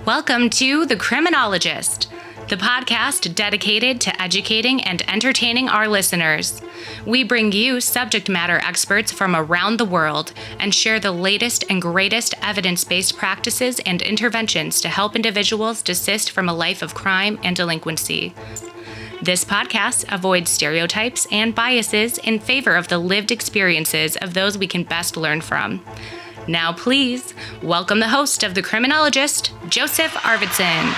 Welcome to The Criminologist, the podcast dedicated to educating and entertaining our listeners. We bring you subject matter experts from around the world and share the latest and greatest evidence-based practices and interventions to help individuals desist from a life of crime and delinquency. This podcast avoids stereotypes and biases in favor of the lived experiences of those we can best learn from. Now, please welcome the host of The Criminologist, Joseph Arvidsson.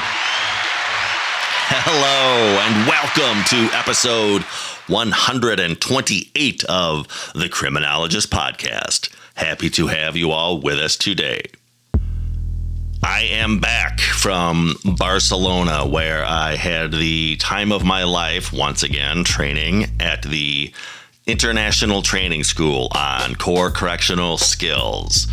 Hello, and welcome to episode 128 of The Criminologist podcast. Happy to have you all with us today. I am back from Barcelona, where I had the time of my life once again training at the International Training School on Core Correctional Skills.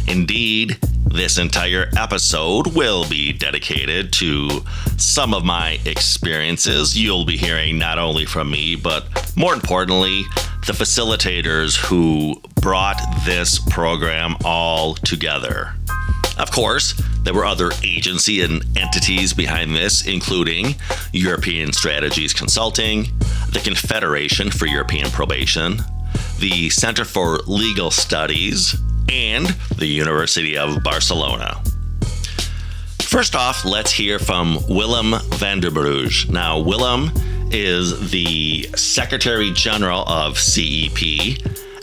Indeed, this entire episode will be dedicated to some of my experiences. You'll be hearing not only from me, but more importantly, the facilitators who brought this program all together. Of course, there were other agency and entities behind this, including European Strategies Consulting, the Confederation for European Probation, the Center for Legal Studies, and the University of Barcelona. First off, let's hear from Willem Vanderbrugge. Now, Willem is the Secretary General of CEP,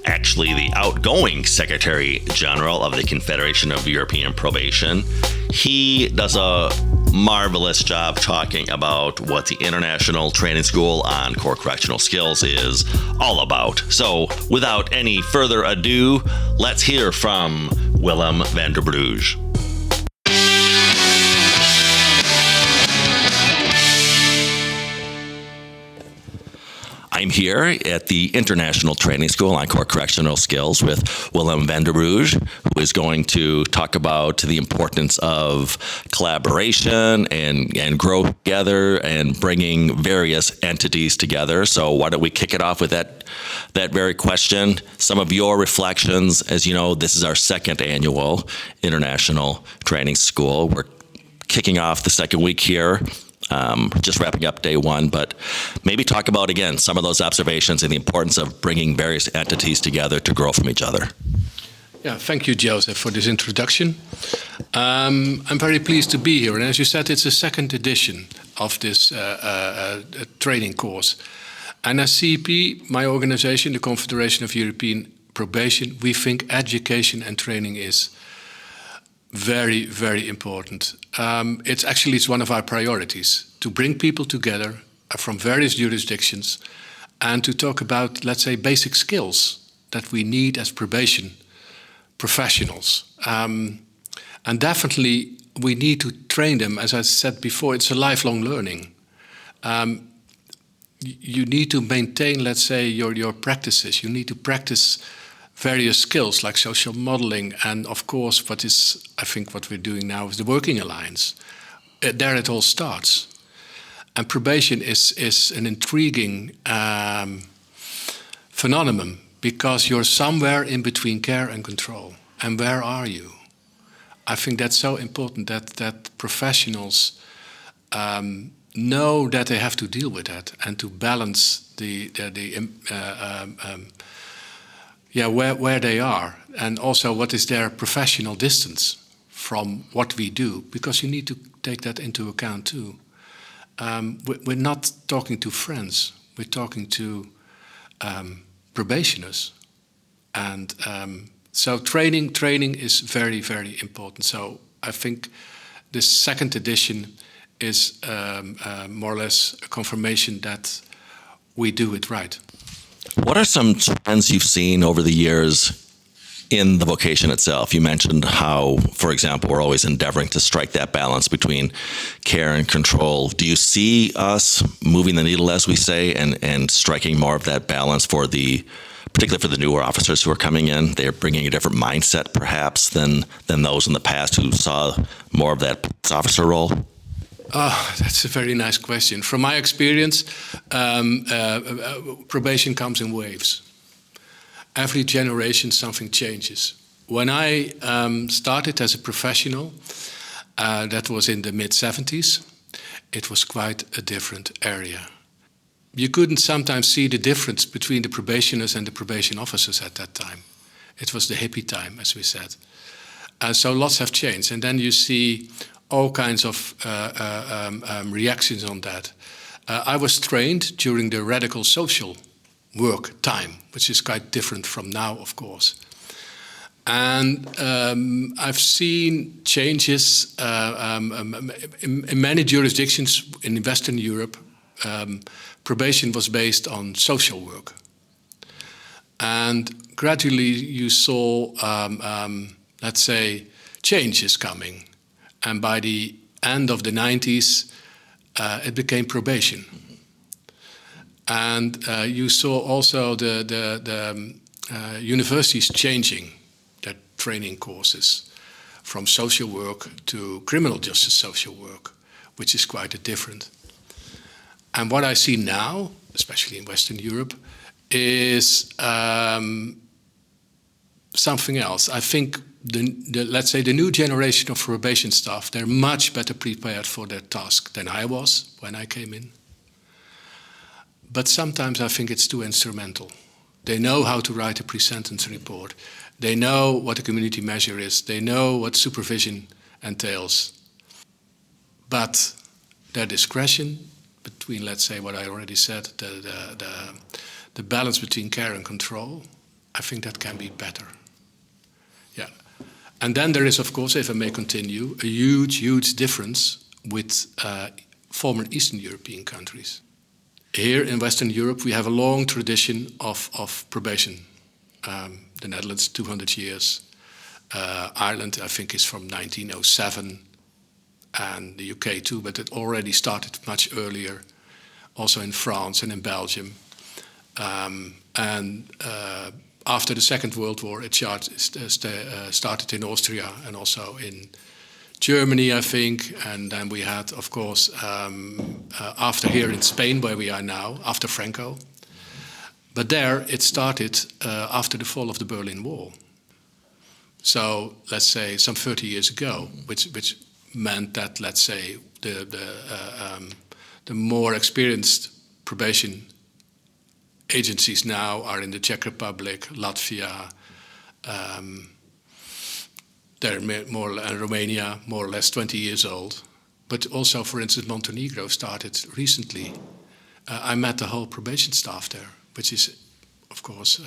actually the outgoing Secretary General of the Confederation of European Probation. He does a marvelous job talking about what the International Training School on Core Correctional Skills is all about. So, without any further ado, let's hear from Willem Vanderbrugge. I'm here at the International Training School on Core Correctional Skills with Willem Vanderbrugge, who is going to talk about the importance of collaboration and growth together and bringing various entities together. So why don't we kick it off with that very question? Some of your reflections. As you know, this is our second annual International Training School. We're kicking off the second week here. Just wrapping up day one, but maybe talk about, again, some of those observations and the importance of bringing various entities together to grow from each other. Yeah, thank you, Joseph, for this introduction. I'm very pleased to be here, and as you said, it's a second edition of this training course. And as CEP, my organization, the Confederation of European Probation, we think education and training is very, very important. It's one of our priorities to bring people together from various jurisdictions and to talk about, let's say, basic skills that we need as probation professionals. And definitely we need to train them. As I said before, it's a lifelong learning. You need to maintain, let's say, your practices. You need to practice various skills like social modeling, and of course, I think what we're doing now is the working alliance. There it all starts. And probation is an intriguing phenomenon because you're somewhere in between care and control. And where are you? I think that's so important that professionals know that they have to deal with that and to balance where they are, and also what is their professional distance from what we do, because you need to take that into account too. We're not talking to friends, we're talking to probationers. And so training is very, very important. So I think this second edition is more or less a confirmation that we do it right. What are some trends you've seen over the years in the vocation itself? You mentioned how, for example, we're always endeavoring to strike that balance between care and control. Do you see us moving the needle, as we say, and striking more of that balance particularly for the newer officers who are coming in? They're bringing a different mindset, perhaps, than those in the past who saw more of that officer role? Oh, that's a very nice question. From my experience, probation comes in waves. Every generation, something changes. When I started as a professional, That was in the mid-70s. It was quite a different area. You couldn't sometimes see the difference between the probationers and the probation officers at that time. It was the hippie time, as we said. So lots have changed. And then you see all kinds of reactions on that. I was trained during the radical social work time, which is quite different from now, of course. And I've seen changes in many jurisdictions in Western Europe. Probation was based on social work. And gradually you saw, let's say, changes coming. And by the end of the 90s, it became probation. And you saw also the universities changing their training courses from social work to criminal justice social work, which is quite a different. And what I see now, especially in Western Europe, is something else. I think let's say the new generation of probation staff, they're much better prepared for their task than I was when I came in. But sometimes I think it's too instrumental. They know how to write a pre-sentence report. They know what a community measure is. They know what supervision entails. But their discretion between, let's say, what I already said, the balance between care and control, I think that can be better. Yeah. And then there is, of course, if I may continue, a huge difference with former Eastern European countries. Here in Western Europe, we have a long tradition of probation. The Netherlands, 200 years. Ireland, I think, is from 1907. And the UK too, but it already started much earlier. Also in France and in Belgium. After the Second World War, it started in Austria and also in Germany, I think. And then we had, of course, after here in Spain, where we are now, after Franco. But there, it started after the fall of the Berlin Wall. So, let's say, some 30 years ago, which meant that, let's say, the more experienced probation agencies now are in the Czech Republic, Latvia, they're more, and Romania, more or less 20 years old. But also, for instance, Montenegro started recently. I met the whole probation staff there, which is, of course,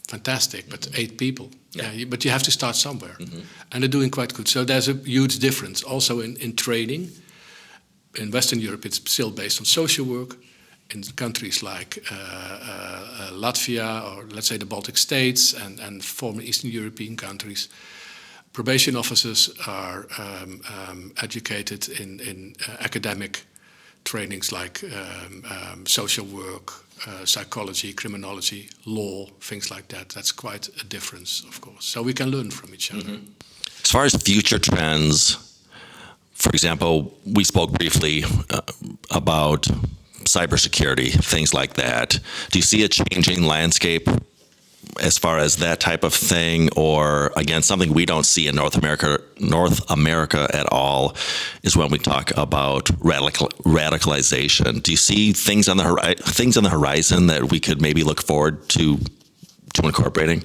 fantastic, but 8 people. Yeah, but you have to start somewhere. Mm-hmm. And they're doing quite good. So there's a huge difference. Also in training, in Western Europe, it's still based on social work. In countries like Latvia, or let's say the Baltic states, and former Eastern European countries, probation officers are educated in academic trainings like social work, psychology, criminology, law, things like that. That's quite a difference, of course. So we can learn from each other. Mm-hmm. As far as future trends, for example, we spoke briefly about cybersecurity, things like that. Do you see a changing landscape as far as that type of thing, or again, something we don't see in North America at all is when we talk about radicalization. Do you see things on the horizon that we could maybe look forward to incorporating?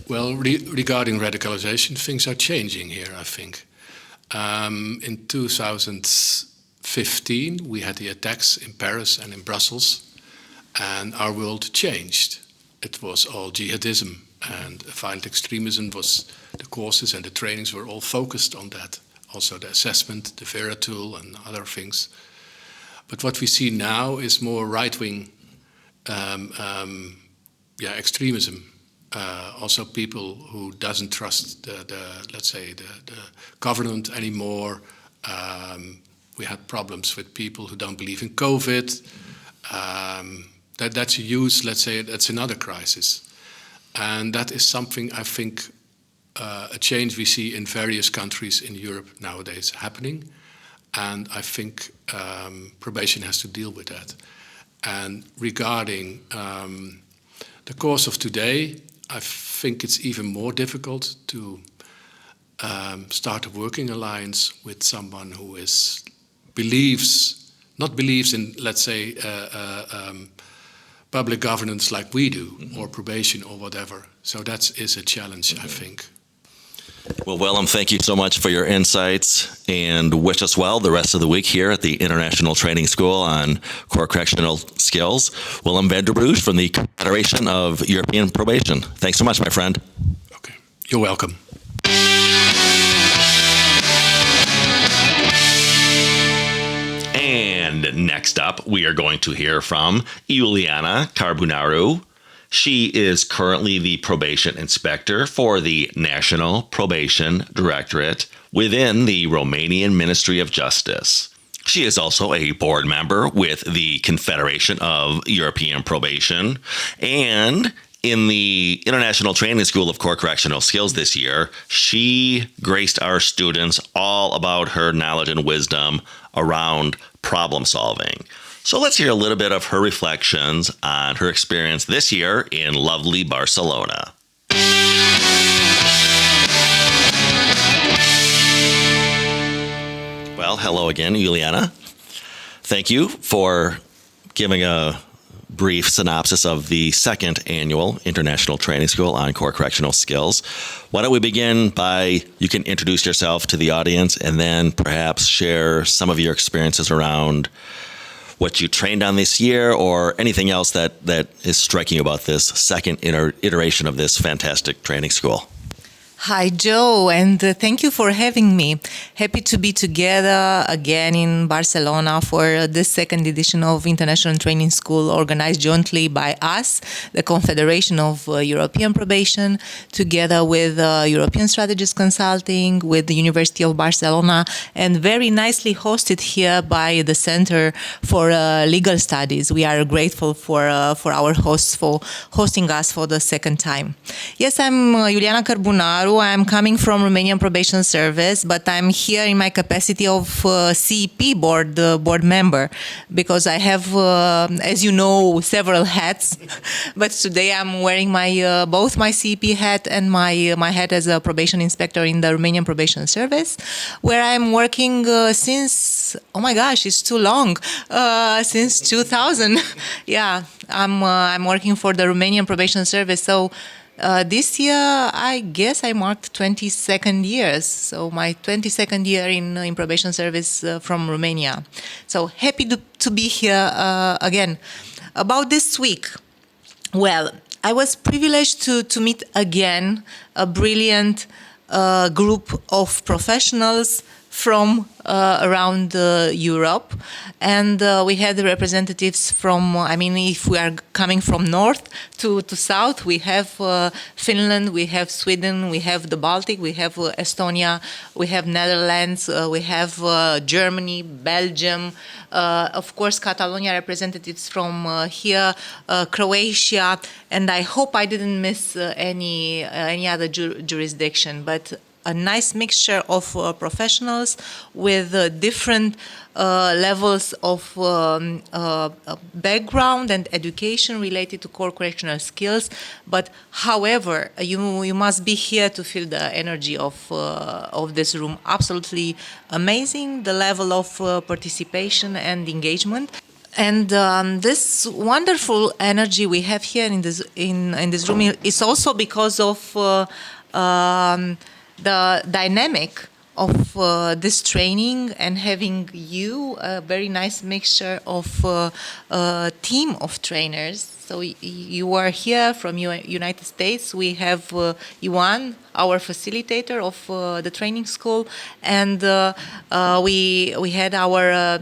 Well, regarding radicalization, things are changing here, I think. In 2015, we had the attacks in Paris and in Brussels, and our world changed. It was all jihadism, and violent extremism was the courses, and the trainings were all focused on that. Also the assessment, the Vera tool, and other things. But what we see now is more right-wing extremism. Also people who doesn't trust the government anymore. We had problems with people who don't believe in COVID. That's a use, let's say, that's another crisis. And that is something, I think, a change we see in various countries in Europe nowadays happening. And I think probation has to deal with that. And regarding the course of today, I think it's even more difficult to start a working alliance with someone who not believes in, let's say, public governance like we do, or probation or whatever. So that is a challenge, I think. Well, Willem, thank you so much for your insights, and wish us well the rest of the week here at the International Training School on Core Correctional Skills. Willem Vanderbrugge from the Confederation of European Probation. Thanks so much, my friend. Okay, you're welcome. And next up, we are going to hear from Iuliana Carbunaru. She is currently the probation inspector for the National Probation Directorate within the Romanian Ministry of Justice. She is also a board member with the Confederation of European Probation, and in the International Training School of Core Correctional Skills this year, she graced our students all about her knowledge and wisdom around problem solving. So let's hear a little bit of her reflections on her experience this year in lovely Barcelona. Well, hello again, Iuliana. Thank you for giving a brief synopsis of the second annual International Training School on Core Correctional Skills. Why don't we begin by, you can introduce yourself to the audience and then perhaps share some of your experiences around what you trained on this year, or anything else that is striking you about this second iteration of this fantastic training school. Hi, Joe, and thank you for having me. Happy to be together again in Barcelona for this second edition of International Training School, organized jointly by us, the Confederation of European Probation, together with European Strategist Consulting, with the University of Barcelona, and very nicely hosted here by the Center for Legal Studies. We are grateful for our hosts for hosting us for the second time. Yes, I'm Iuliana Carbunaru. I'm coming from Romanian Probation Service, but I'm here in my capacity of CEP board member, because I have, as you know, several hats. But today I'm wearing my both my CEP hat and my hat as a probation inspector in the Romanian Probation Service, where I'm working since, oh my gosh, it's too long, since 2000. Yeah, I'm working for the Romanian Probation Service. So this year, I guess I marked 22nd years. So my 22nd year in probation service from Romania. So happy to be here again. About this week, well, I was privileged to meet again a brilliant group of professionals from around Europe, and we had representatives from, if we are coming from north to south, we have Finland, we have Sweden, we have the Baltic, we have Estonia, we have Netherlands, we have Germany, Belgium, of course Catalonia representatives from here, Croatia, and I hope I didn't miss any other jurisdiction, but a nice mixture of professionals with different levels of background and education related to core correctional skills. But however, you must be here to feel the energy of this room. Absolutely amazing, the level of participation and engagement. And this wonderful energy we have here in this room is also because of the dynamic of this training, and having you, a very nice mixture of a team of trainers. So you are here from United States. We have Ioan, our facilitator of the training school, and we had our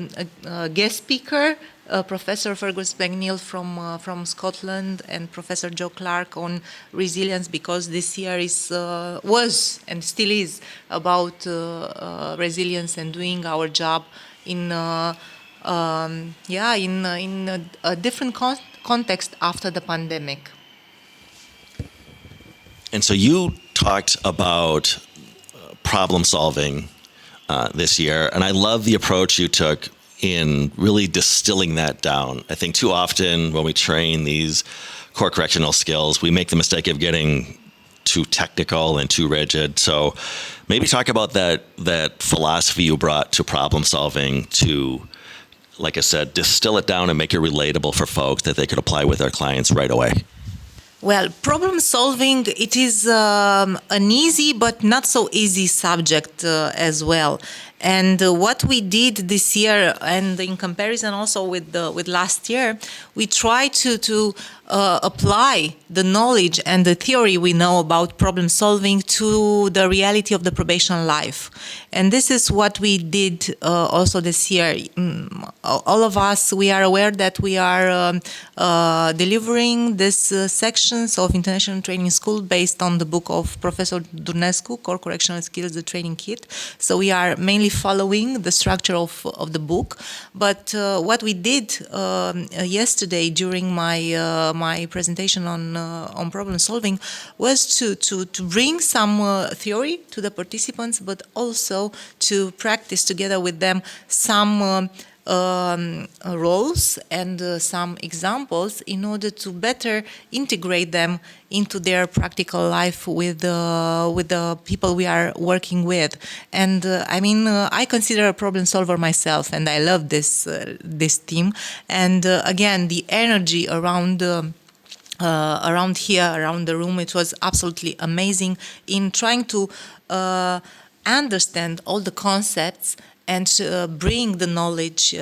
guest speaker, Professor Fergus McNeill from Scotland, and Professor Joe Clark on resilience, because this year was and still is about resilience and doing our job in a different context after the pandemic. And so you talked about problem solving this year, and I love the approach you took in really distilling that down. I think too often when we train these core correctional skills, we make the mistake of getting too technical and too rigid. So maybe talk about that philosophy you brought to problem solving to, like I said, distill it down and make it relatable for folks that they could apply with their clients right away. Well, problem solving, it is an easy but not so easy subject as well. And what we did this year, and in comparison also with last year, we try to apply the knowledge and the theory we know about problem solving to the reality of the probation life. And this is what we did also this year. All of us, we are aware that we are delivering these sections of International Training School based on the book of Professor Durnsecu, Core Correctional Skills, the training kit. So we are mainly following the structure of the book. But what we did yesterday during my presentation on problem solving was to bring some theory to the participants, but also to practice together with them some roles and some examples in order to better integrate them into their practical life with the people we are working with. And I consider a problem solver myself, and I love this team. And again, the energy around here, around the room, it was absolutely amazing in trying to understand all the concepts and bring the knowledge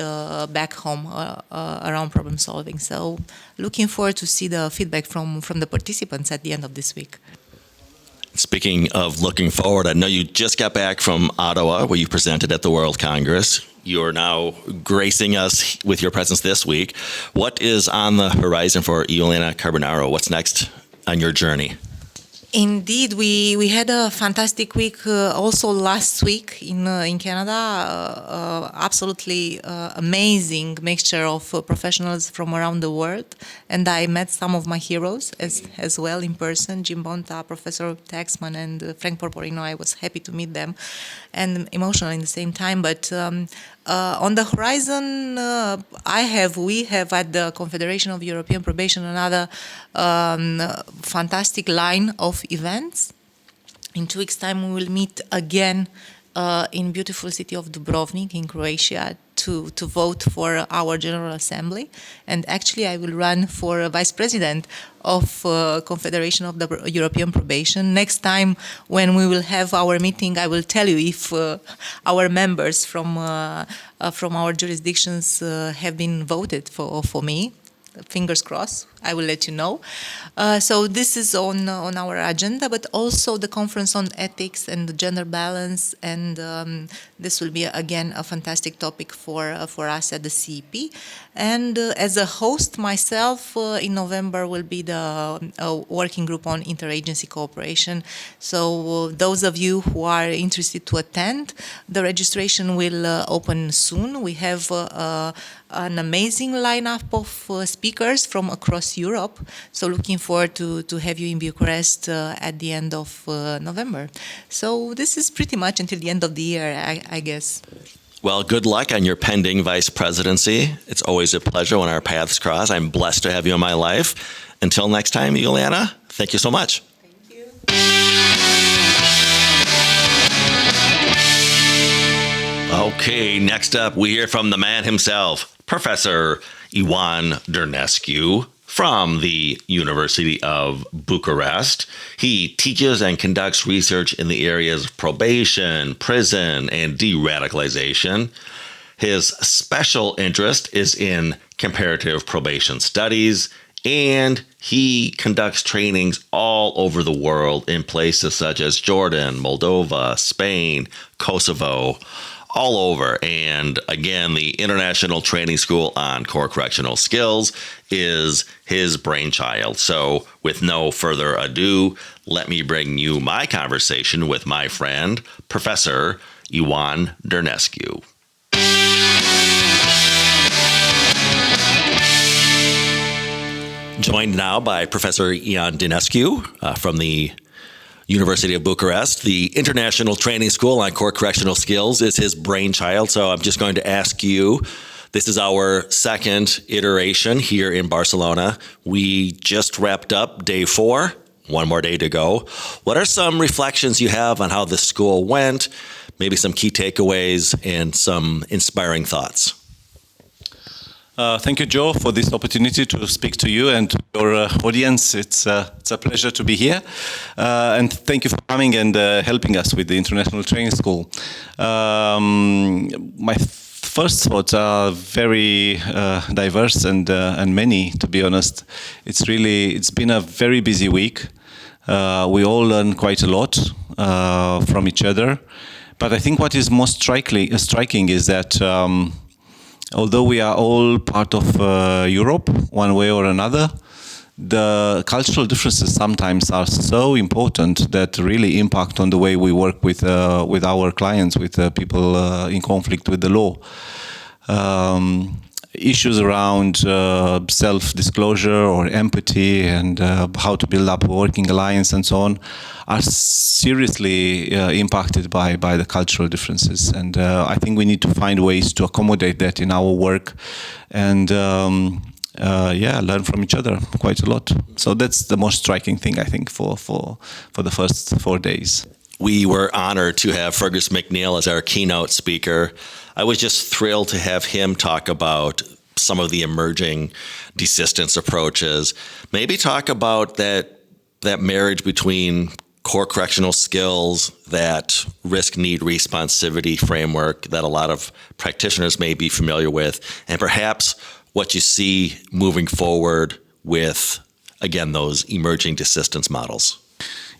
back home around problem solving. So looking forward to see the feedback from the participants at the end of this week. Speaking of looking forward, I know you just got back from Ottawa, where you presented at the World Congress. You're now gracing us with your presence this week. What is on the horizon for Iuliana Carbunaru? What's next on your journey? Indeed, we had a fantastic week also last week in Canada. Absolutely amazing mixture of professionals from around the world, and I met some of my heroes as well in person. Jim Bonta, Professor Taxman, and Frank Porporino. I was happy to meet them, and emotional in the same time. But on the horizon, we have at the Confederation of European Probation another fantastic line of events. In 2 weeks' time, we will meet again in beautiful city of Dubrovnik in Croatia to vote for our General Assembly. And actually, I will run for Vice President of Confederation of the European Probation. Next time when we will have our meeting, I will tell you if our members from our jurisdictions have been voted for me. Fingers crossed, I will let you know. So this is on our agenda, but also the conference on ethics and gender balance, and this will be again a fantastic topic for us at the CEP. And as a host myself, in November will be the working group on interagency cooperation. So those of you who are interested to attend, the registration will open soon. We have an amazing lineup of speakers from across Europe. So looking forward to have you in Bucharest at the end of November. So this is pretty much until the end of the year, I guess. Well, good luck on your pending vice presidency. It's always a pleasure when our paths cross. I'm blessed to have you in my life. Until next time, Iuliana, thank you so much. Thank you. Okay, next up, we hear from the man himself, Professor Ioan Durnsecu from the University of Bucharest. He teaches and conducts research in the areas of probation, prison, and de-radicalization. His special interest is in comparative probation studies, and he conducts trainings all over the world in places such as Jordan, Moldova, Spain, Kosovo, all over. And again, the International Training School on Core Correctional Skills is his brainchild. So with no further ado, let me bring you my conversation with my friend, Professor Ioan Durnsecu. Joined now by Professor Ioan Durnsecu from the University of Bucharest. The International Training School on Core Correctional Skills is his brainchild. So I'm just going to ask you, this is our second iteration here in Barcelona. We just wrapped up day 4 one more day to go. What are some reflections you have on how the school went, maybe some key takeaways and some inspiring thoughts? Thank you, Joe, for this opportunity to speak to you and to your audience. It's a pleasure to be here. And thank you for coming and helping us with the International Training School. My first thoughts are very diverse and many, to be honest. It's been a very busy week. We all learn quite a lot from each other. But I think what is most striking is that although we are all part of Europe, one way or another, the cultural differences sometimes are so important that really impact on the way we work with our clients, with people in conflict with the law. Issues around self-disclosure or empathy and how to build up a working alliance and so on are seriously impacted by the cultural differences. And I think we need to find ways to accommodate that in our work and learn from each other quite a lot. So that's the most striking thing, I think, for the first 4 days. We were honored to have Fergus McNeil as our keynote speaker. I was just thrilled to have him talk about some of the emerging desistance approaches. Maybe talk about that marriage between core correctional skills, that risk, need, responsivity framework that a lot of practitioners may be familiar with, and perhaps what you see moving forward with, again, those emerging desistance models.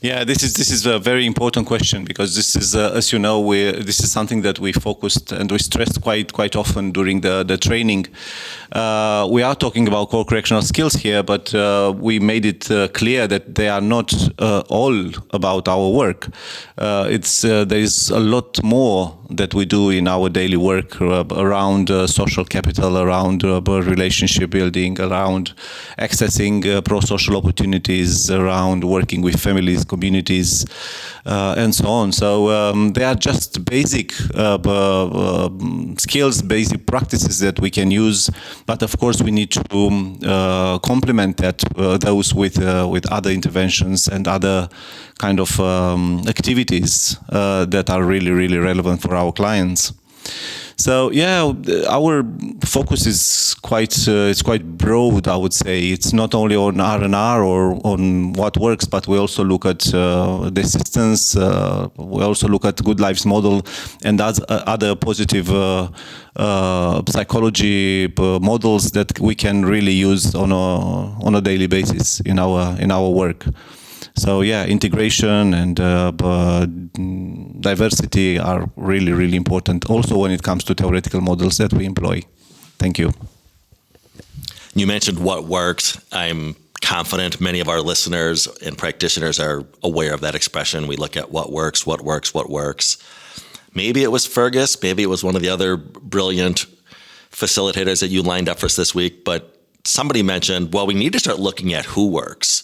Yeah, this is a very important question because this is, as you know, this is something that we focused and we stressed quite often during the training. We are talking about core correctional skills here, but we made it clear that they are not all about our work. There is a lot more that we do in our daily work around social capital, around relationship building, around accessing pro-social opportunities, around working with families, communities, and so on. So they are just basic skills, basic practices that we can use. But of course, we need to complement those with other interventions and other kind of activities that are really, really relevant for our clients. So yeah, our focus is quite broad, I would say. It's not only on R&R or on what works, but we also look at desistance. We also look at good lives model and other positive psychology models that we can really use on a daily basis in our work. So yeah, integration and diversity are really, really important also when it comes to theoretical models that we employ. Thank you. You mentioned what works. I'm confident many of our listeners and practitioners are aware of that expression. We look at what works, what works, what works. Maybe it was Fergus, maybe it was one of the other brilliant facilitators that you lined up for us this week, but somebody mentioned, well, we need to start looking at who works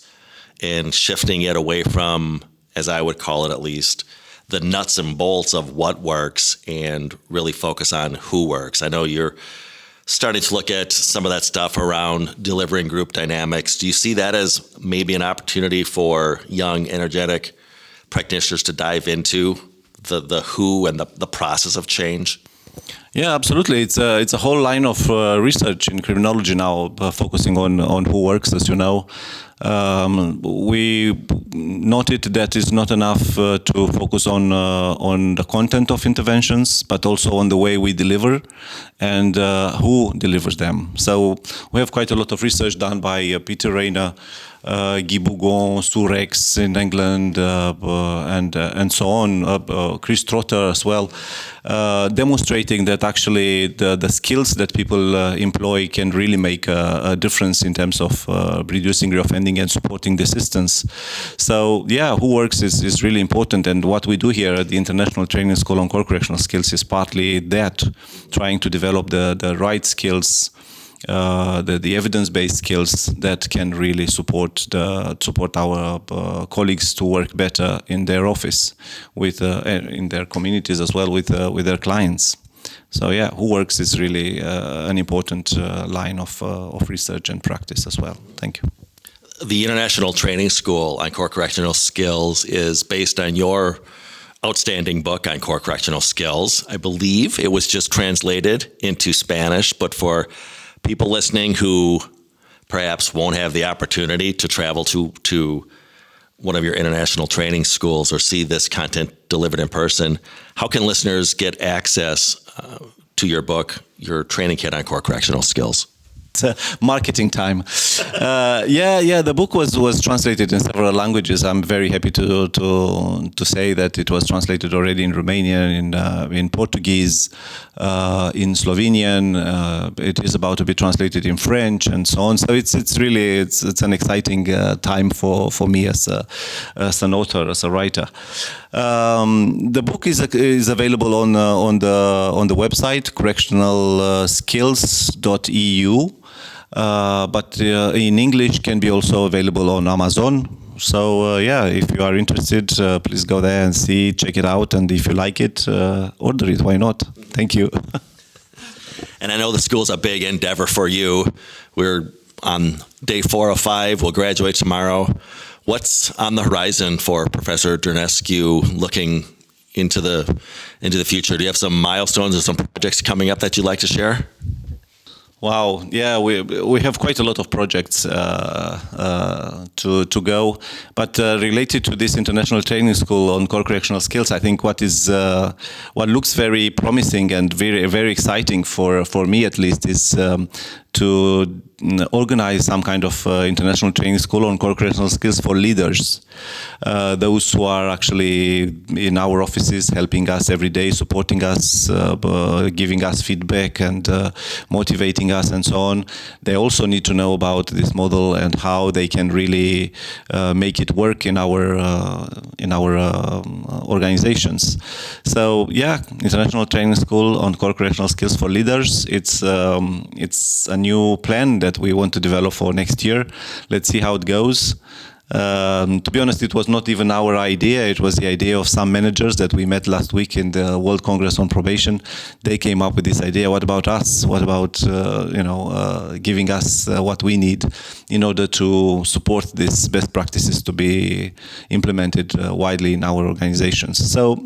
and shifting it away from, as I would call it at least, the nuts and bolts of what works and really focus on who works. I know you're starting to look at some of that stuff around delivering group dynamics. Do you see that as maybe an opportunity for young, energetic practitioners to dive into the who and the process of change? Yeah, absolutely. It's a whole line of research in criminology now, focusing on who works, as you know. We noted that it's not enough to focus on the content of interventions, but also on the way we deliver and who delivers them. So we have quite a lot of research done by Peter Rayner, Guy Bougon, Surex in England, and so on, Chris Trotter as well, demonstrating that actually the skills that people employ can really make a difference in terms of reducing reoffending and supporting desistance. So yeah, who works is really important, and what we do here at the International Training School on Core Correctional Skills is partly that, trying to develop the right skills, the evidence-based skills that can really support our colleagues to work better in their office, in their communities as well, with their clients. So yeah, who works is really an important line of research and practice as well. Thank you. the International Training School on Core Correctional Skills is based on your outstanding book on core correctional skills. I believe it was just translated into Spanish, but for people listening who perhaps won't have the opportunity to travel to one of your international training schools or see this content delivered in person, how can listeners get access to your book, your training kit on core correctional skills? Marketing time. The book was translated in several languages. I'm very happy to say that it was translated already in Romanian, in Portuguese, in Slovenian. It is about to be translated in French and so on. So it's really an exciting time for me as an author, as a writer. The book is available on the website correctionalskills.eu. But in English can be also available on Amazon. So if you are interested, please go there and see, check it out, and if you like it, order it. Why not? Thank you. And I know the school's a big endeavor for you. We're on day 4 of 5. We'll graduate tomorrow. What's on the horizon for Professor Durnsecu looking into the future? Do you have some milestones or some projects coming up that you'd like to share? Wow, yeah, we have quite a lot of projects to go, but related to this international training school on core correctional skills, I think what looks very promising and very very exciting for me at least is to organize some kind of international training school on core correctional skills for leaders, those who are actually in our offices helping us every day, supporting us, giving us feedback and motivating us and so on. They also need to know about this model and how they can really make it work in our organizations. So international training school on core correctional skills for leaders. It's a new plan that we want to develop for next year. Let's see how it goes. To be honest, it was not even our idea. It was the idea of some managers that we met last week in the World Congress on Probation. They came up with this idea. What about us? What about giving us what we need in order to support these best practices to be implemented widely in our organizations? So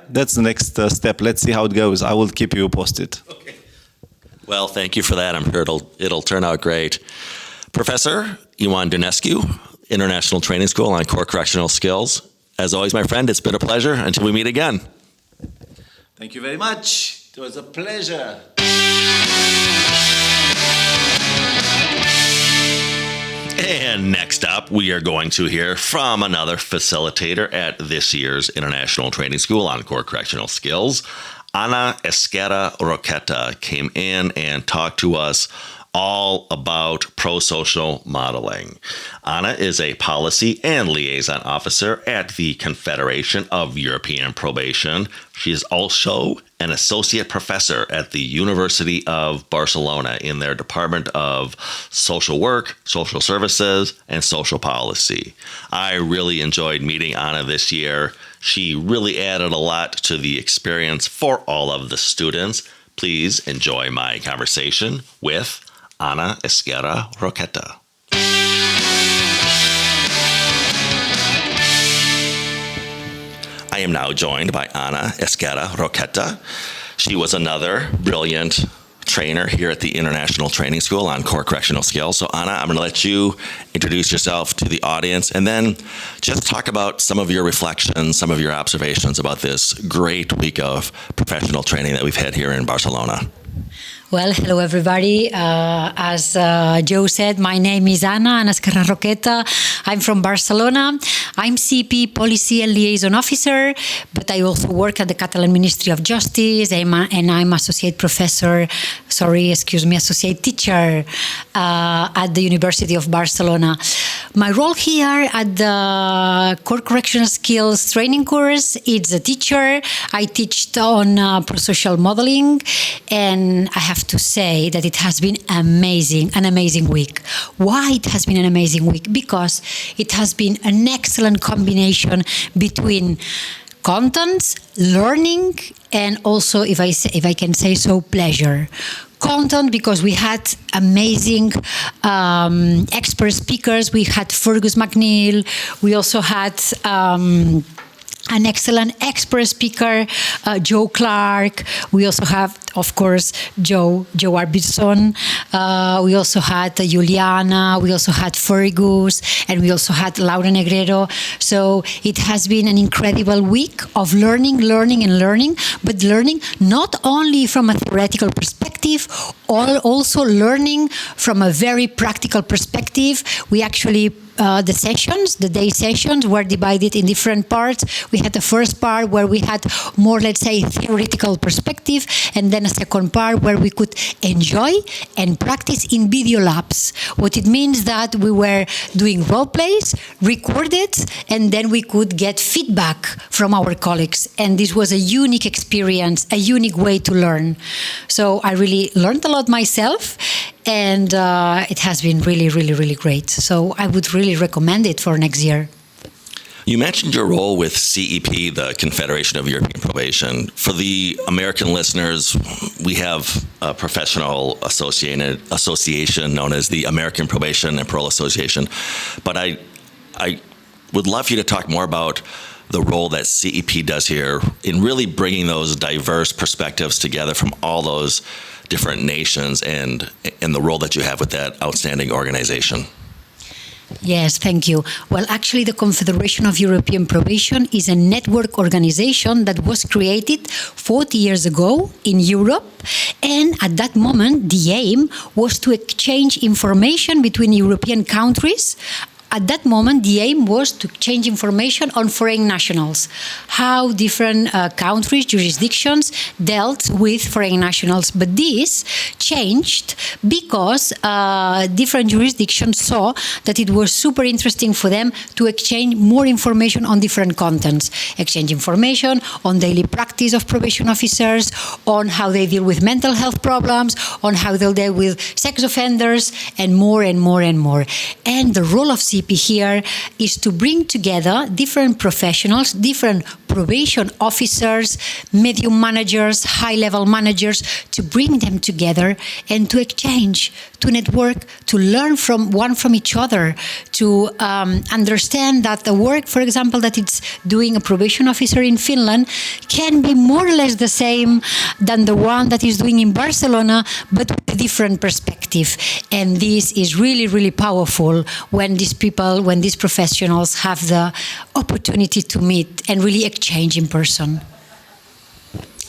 that's the next step. Let's see how it goes. I will keep you posted. Okay. Well, thank you for that. I'm sure it'll turn out great. Professor Ioan Durnsecu, International Training School on Core Correctional Skills. As always, my friend, it's been a pleasure. Until we meet again. Thank you very much. It was a pleasure. And next up, we are going to hear from another facilitator at this year's International Training School on Core Correctional Skills. Anna Esquerra Roqueta came in and talked to us all about pro-social modeling. Anna is a policy and liaison officer at the Confederation of European Probation. She is also an associate professor at the University of Barcelona in their Department of Social Work, Social Services, and Social Policy. I really enjoyed meeting Anna this year. She really added a lot to the experience for all of the students. Please enjoy my conversation with Anna Esquerra Roqueta. I am now joined by Anna Esquerra Roqueta. She was another brilliant trainer here at the International Training School on Core Correctional Skills. So Anna, I'm going to let you introduce yourself to the audience and then just talk about some of your reflections, some of your observations about this great week of professional training that we've had here in Barcelona. Well, hello everybody. As Joe said, my name is Anna Esquerra Roqueta. I'm from Barcelona. I'm CP Policy and Liaison Officer, but I also work at the Catalan Ministry of Justice, and I'm associate teacher at the University of Barcelona. My role here at the Core Correctional Skills training course is a teacher. I teach on pro-social modeling, and I have to say that it has been an amazing week. Why it has been an amazing week? Because it has been an excellent combination between contents, learning, and also, if I can say so, pleasure. content because we had amazing expert speakers. We had Fergus McNeil. We also had an excellent expert speaker, Joe Clark. We also have, of course, Joe Arbison. We also had Iuliana. We also had Fergus, and we also had Laura Negreiro. So it has been an incredible week of learning, but learning not only from a theoretical perspective, also learning from a very practical perspective. We actually the day sessions were divided in different parts. We had the first part where we had more, let's say, theoretical perspective, and then a second part where we could enjoy and practice in video labs. What it means that we were doing role plays, recorded, and then we could get feedback from our colleagues. And this was a unique experience, a unique way to learn. So I really learned a lot myself, and it has been really, really, really great. So I would really recommend it for next year. You mentioned your role with CEP, the Confederation of European Probation. For the American listeners, we have a professional association known as the American Probation and Parole Association. But I would love you to talk more about the role that CEP does here in really bringing those diverse perspectives together from all those different nations and the role that you have with that outstanding organization. Yes, thank you. Well, actually, the Confederation of European Probation is a network organization that was created 40 years ago in Europe. And at that moment, the aim was to exchange information between European countries. At that moment, the aim was to exchange information on foreign nationals, how different countries, jurisdictions dealt with foreign nationals. But this changed because different jurisdictions saw that it was super interesting for them to exchange more information on different contents, exchange information on daily practice of probation officers, on how they deal with mental health problems, on how they'll deal with sex offenders, and more and more and more. And the role of CP here is to bring together different professionals, different probation officers, medium managers, high-level managers, to bring them together and to exchange, to network, to learn from each other, to understand that the work, for example, that it's doing a probation officer in Finland can be more or less the same than the one that is doing in Barcelona, but with a different perspective. And this is really, really powerful when these professionals have the opportunity to meet and really exchange in person.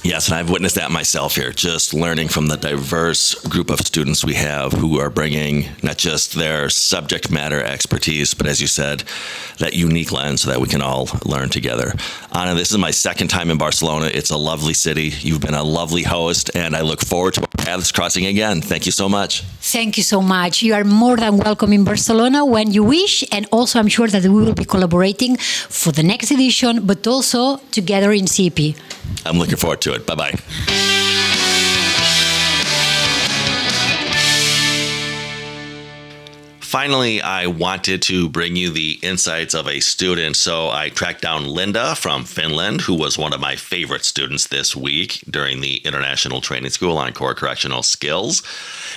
Yes, and I've witnessed that myself here, just learning from the diverse group of students we have who are bringing not just their subject matter expertise, but as you said, that unique lens so that we can all learn together. Anna, this is my second time in Barcelona. It's a lovely city. You've been a lovely host, and I look forward to our paths crossing again. Thank you so much. Thank you so much. You are more than welcome in Barcelona when you wish, and also I'm sure that we will be collaborating for the next edition, but also together in CEP. I'm looking forward to it. Bye-bye. Finally, I wanted to bring you the insights of a student, so I tracked down Linda from Finland, who was one of my favorite students this week during the International Training School on Core Correctional Skills.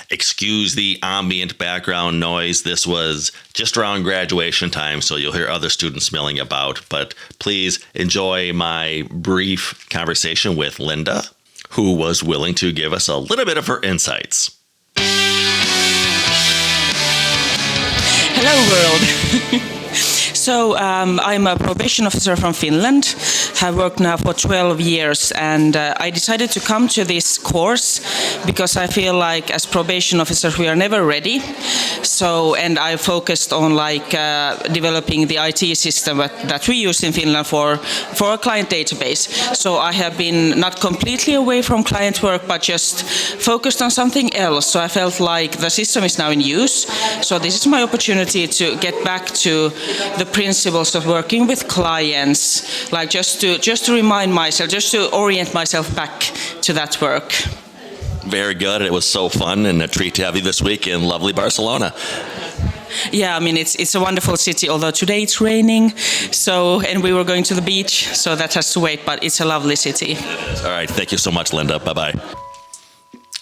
Excuse the ambient background noise. This was just around graduation time, so you'll hear other students milling about, but please enjoy my brief conversation with Linda, who was willing to give us a little bit of her insights. Hello, world. So I'm a probation officer from Finland, have worked now for 12 years, and I decided to come to this course because I feel like as probation officers we are never ready. So, and I focused on developing the IT system that we use in Finland for a client database. So I have been not completely away from client work, but just focused on something else. So I felt like the system is now in use. So this is my opportunity to get back to the principles of working with clients, like just to remind myself, just to orient myself back to that work. Very good. It was so fun and a treat to have you this week in lovely Barcelona. Yeah, I mean, it's a wonderful city, although today it's raining, and we were going to the beach, so that has to wait, but it's a lovely city. All right. Thank you so much, Linda. Bye-bye.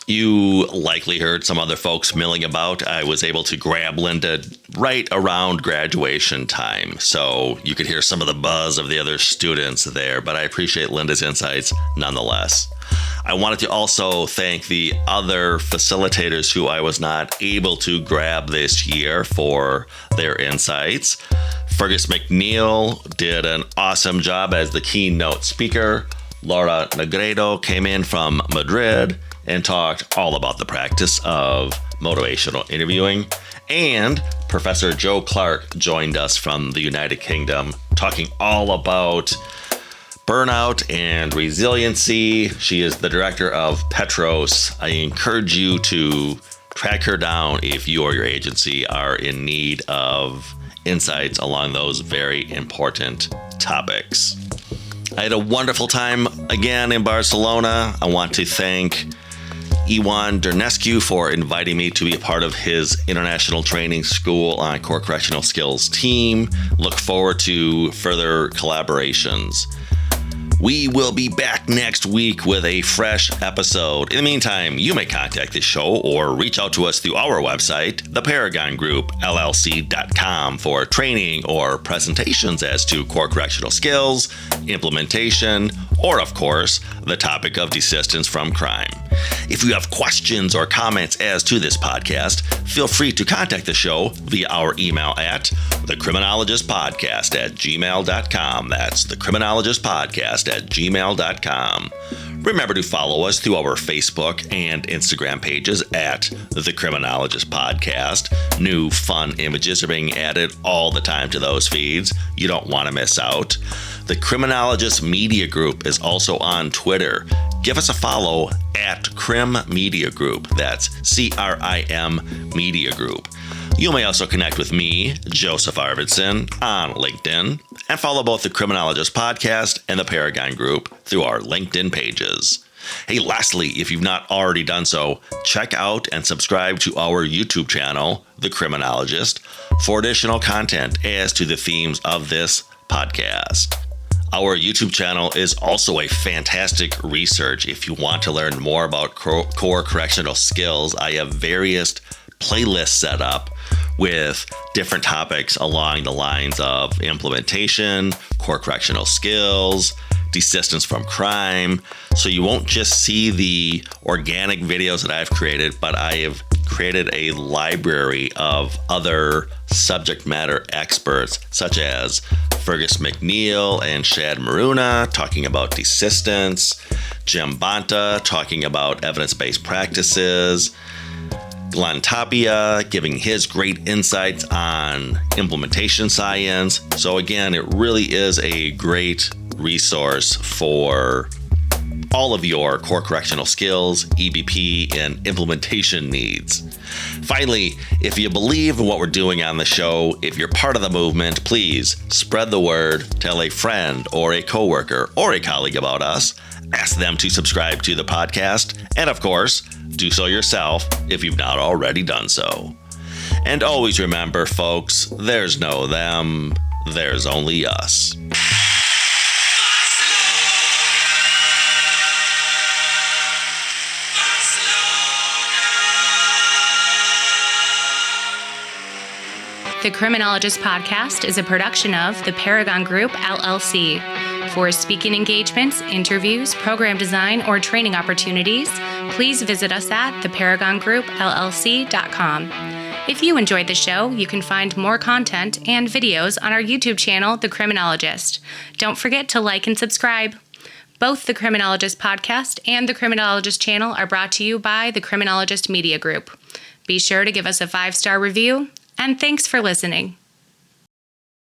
You likely heard some other folks milling about. I was able to grab Linda right around graduation time, so you could hear some of the buzz of the other students there, but I appreciate Linda's insights nonetheless. I wanted to also thank the other facilitators who I was not able to grab this year for their insights. Fergus McNeil did an awesome job as the keynote speaker. Laura Negredo came in from Madrid and talked all about the practice of motivational interviewing. And Professor Joe Clark joined us from the United Kingdom, talking all about burnout and resiliency. She is the director of Petros. I encourage you to track her down if you or your agency are in need of insights along those very important topics. I had a wonderful time again in Barcelona. I want to thank Ioan Durnsecu for inviting me to be a part of his International Training School on Core Correctional Skills team. Look forward to further collaborations. We will be back next week with a fresh episode. In the meantime, you may contact the show or reach out to us through our website, theparagongroup.llc.com, for training or presentations as to core correctional skills, implementation, or, of course, the topic of desistance from crime. If you have questions or comments as to this podcast, feel free to contact the show via our email at thecriminologistpodcast@gmail.com. That's thecriminologistpodcast@gmail.com. Remember to follow us through our Facebook and Instagram pages at The Criminologist Podcast. New fun images are being added all the time to those feeds. You don't want to miss out. The Criminologist Media Group is also on Twitter. Give us a follow at Crim Media Group. That's CRIM Media Group. You may also connect with me, Joseph Arvidsson, on LinkedIn, and follow both the Criminologist Podcast and the Paragon Group through our LinkedIn pages. Hey, lastly, if you've not already done so, check out and subscribe to our YouTube channel, The Criminologist, for additional content as to the themes of this podcast. Our YouTube channel is also a fantastic resource if you want to learn more about core correctional skills. I have various playlists set up with different topics along the lines of implementation, core correctional skills, desistance from crime. So you won't just see the organic videos that I've created, but I have created a library of other subject matter experts such as Fergus McNeil and Shad Maruna talking about desistance, Jim Bonta talking about evidence-based practices, Glenn Tapia giving his great insights on implementation science. So again, it really is a great resource for all of your core correctional skills, EBP, and implementation needs. Finally, if you believe in what we're doing on the show, if you're part of the movement, please spread the word, tell a friend or a coworker or a colleague about us, ask them to subscribe to the podcast, and of course, do so yourself if you've not already done so. And always remember, folks, there's no them, there's only us. The Criminologist Podcast is a production of the Paragon Group, LLC. For speaking engagements, interviews, program design, or training opportunities, please visit us at theparagongroup.llc.com. If you enjoyed the show, you can find more content and videos on our YouTube channel, The Criminologist. Don't forget to like and subscribe. Both the Criminologist Podcast and the Criminologist channel are brought to you by the Criminologist Media Group. Be sure to give us a 5-star review, and thanks for listening.